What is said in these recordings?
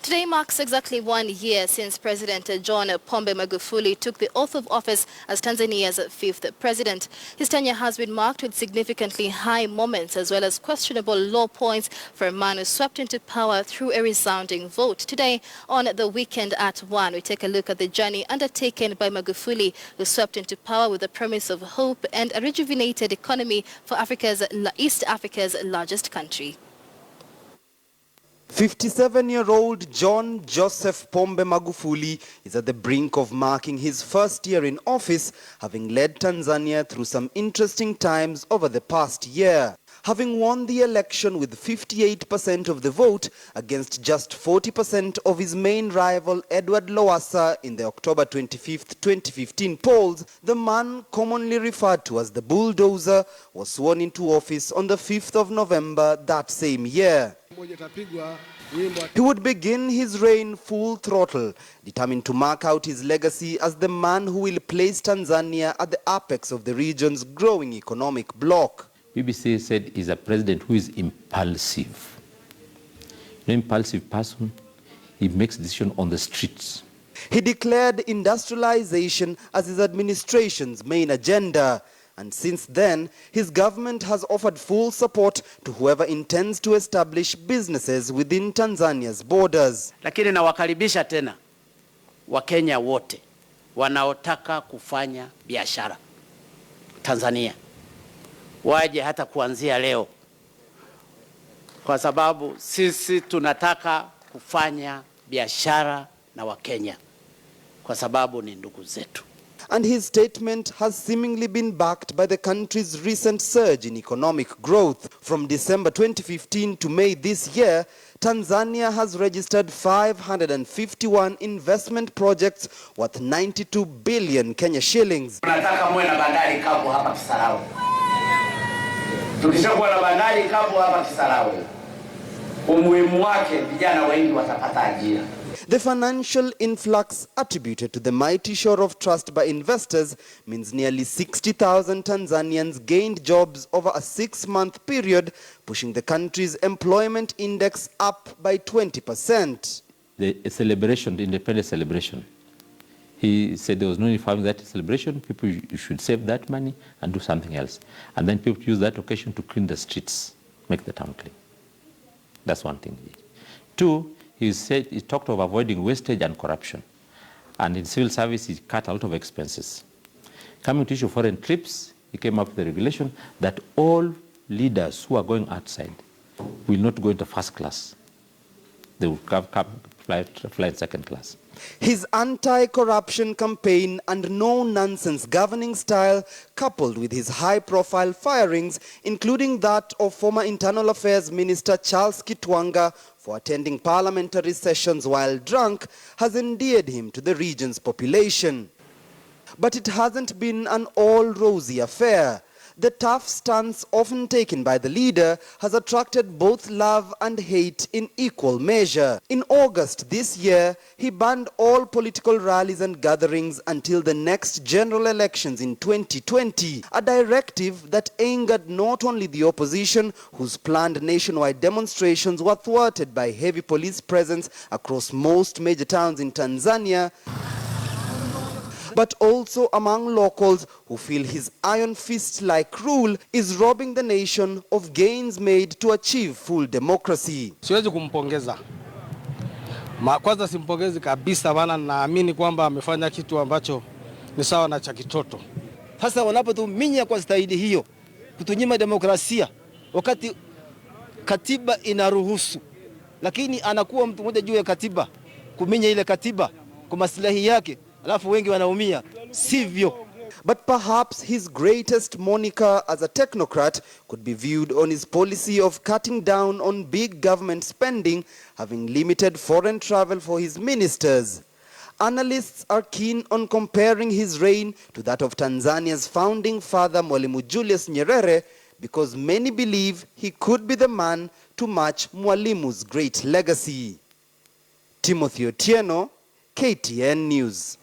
Today marks exactly 1 year since President John Pombe Magufuli took the oath of office as Tanzania's fifth president. His tenure has been marked with significantly high moments as well as questionable low points for a man who swept into power through a resounding vote. Today, on the weekend at 1, we take a look at the journey undertaken by Magufuli, who swept into power with the promise of hope and a rejuvenated economy for East Africa's largest country. 57-year-old John Joseph Pombe Magufuli is at the brink of marking his first year in office, having led Tanzania through some interesting times over the past year. Having won the election with 58% of the vote against just 40% of his main rival Edward Lowassa in the October 25, 2015 polls, the man commonly referred to as the bulldozer was sworn into office on the 5th of November that same year. He would begin his reign full throttle, determined to mark out his legacy as the man who will place Tanzania at the apex of the region's growing economic bloc. BBC said he's a president who is impulsive. An impulsive person, he makes decisions on the streets. He declared industrialization as his administration's main agenda. And since then, his government has offered full support to whoever intends to establish businesses within Tanzania's borders. Lakini nawakaribisha tena Wakenya wote wanaotaka kufanya biashara Tanzania waje hata kuanzia leo, kwa sababu sisi tunataka kufanya biashara na Wakenya kwa sababu ni ndugu zetu. And his statement has seemingly been backed by the country's recent surge in economic growth. From December 2015 to May this year, Tanzania has registered 551 investment projects worth 92 billion Kenya shillings. Tunataka muwe na bandari kavu hapa Kisarawe. Tukishakuwa na bandari kavu hapa Kisarawe, umuhimu wake vijana wengi watapata ajira. The financial influx attributed to the mighty shore of trust by investors means nearly 60,000 Tanzanians gained jobs over a 6-month period, pushing the country's employment index up by 20%. The celebration, the independence celebration, he said there was no need for that celebration. People should save that money and do something else. And then people use that occasion to clean the streets, make the town clean. That's one thing. Two, he talked of avoiding wastage and corruption. And in civil service, he cut a lot of expenses. Coming to issue of foreign trips, he came up with a regulation that all leaders who are going outside will not go into first class. They will fly in second class. His anti-corruption campaign and no-nonsense governing style, coupled with his high-profile firings, including that of former Internal Affairs Minister Charles Kitwanga for attending parliamentary sessions while drunk, has endeared him to the region's population. But it hasn't been an all-rosy affair. The tough stance often taken by the leader has attracted both love and hate in equal measure. In August this year, he banned all political rallies and gatherings until the next general elections in 2020, a directive that angered not only the opposition, whose planned nationwide demonstrations were thwarted by heavy police presence across most major towns in Tanzania, but also among locals who feel his iron fist-like rule is robbing the nation of gains made to achieve full democracy. Siwezi kumpongeza. Kwanza simpongezi kabisa, maana naamini kwamba amefanya kitu ambacho ni sawa na cha kitoto. Hasa wanapotuminya kwa staili hiyo, kutunyima demokrasia wakati katiba inaruhusu, lakini anakuwa mtu mmoja juu ya katiba, kuminya ile katiba kwa maslahi yake. Alafu wengi wanaumia, sivyo. But perhaps his greatest moniker as a technocrat could be viewed on his policy of cutting down on big government spending, having limited foreign travel for his ministers. Analysts are keen on comparing his reign to that of Tanzania's founding father Mwalimu Julius Nyerere, because many believe he could be the man to match Mwalimu's great legacy. Timothy Otieno, KTN News.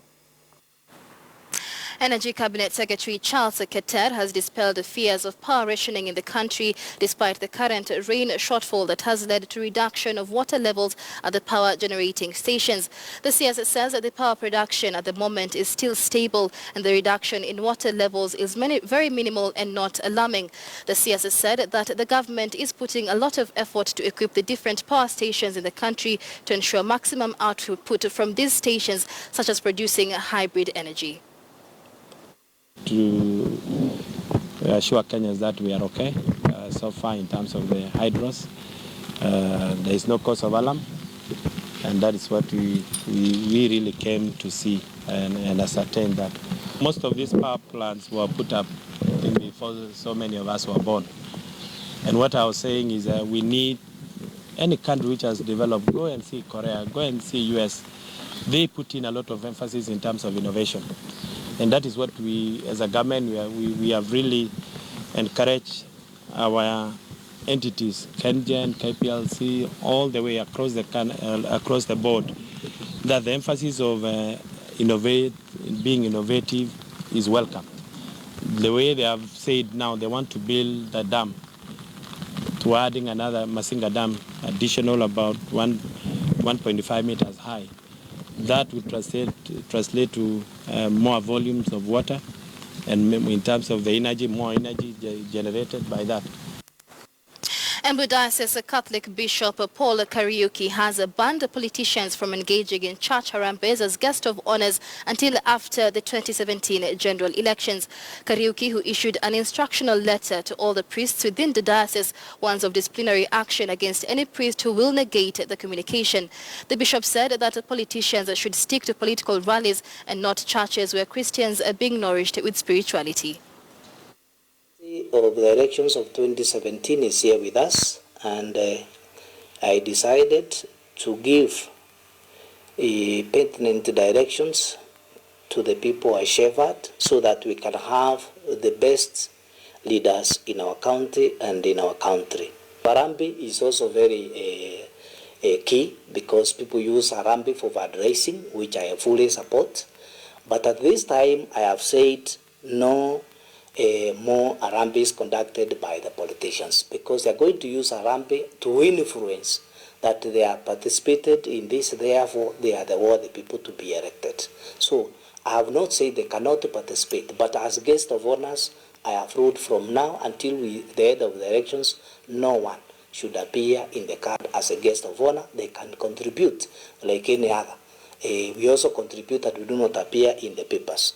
Energy Cabinet Secretary Charles Keter has dispelled the fears of power rationing in the country despite the current rain shortfall that has led to reduction of water levels at the power generating stations. The CS says that the power production at the moment is still stable and the reduction in water levels is very minimal and not alarming. The CS said that the government is putting a lot of effort to equip the different power stations in the country to ensure maximum output from these stations, such as producing hybrid energy. To assure Kenyans that we are okay so far in terms of the hydros. There is no cause of alarm, and that is what we really came to see and ascertain that most of these power plants were put up before so many of us were born. And what I was saying is that we need any country which has developed, go and see Korea, go and see US. They put in a lot of emphasis in terms of innovation. And that is what we, as a government, we have really encouraged our entities, KenGen, KPLC, all the way across the board, that the emphasis of being innovative is welcome. The way they have said now they want to build the dam, to adding another Masinga Dam, additional about 1.5 meters high. That would translate to more volumes of water, and in terms of the energy, more energy generated by that. Embu Diocese Catholic Bishop Paul Kariuki has banned politicians from engaging in church harambees as guest of honors until after the 2017 general elections. Kariuki, who issued an instructional letter to all the priests within the diocese, warns of disciplinary action against any priest who will negate the communication. The bishop said that politicians should stick to political rallies and not churches where Christians are being nourished with spirituality. Of the elections of 2017 is here with us, and I decided to give pertinent directions to the people I shepherd so that we can have the best leaders in our county and in our country. Harambe is also very key because people use Harambe for fundraising, which I fully support. But at this time, I have said no more Harambe is conducted by the politicians because they are going to use Harambe to influence that they are participated in this, therefore they are the worthy people to be elected. So I have not said they cannot participate, but as guest of honors, I have ruled from now until the end of the elections, no one should appear in the card as a guest of honor. They can contribute like any other. We also contribute that we do not appear in the papers.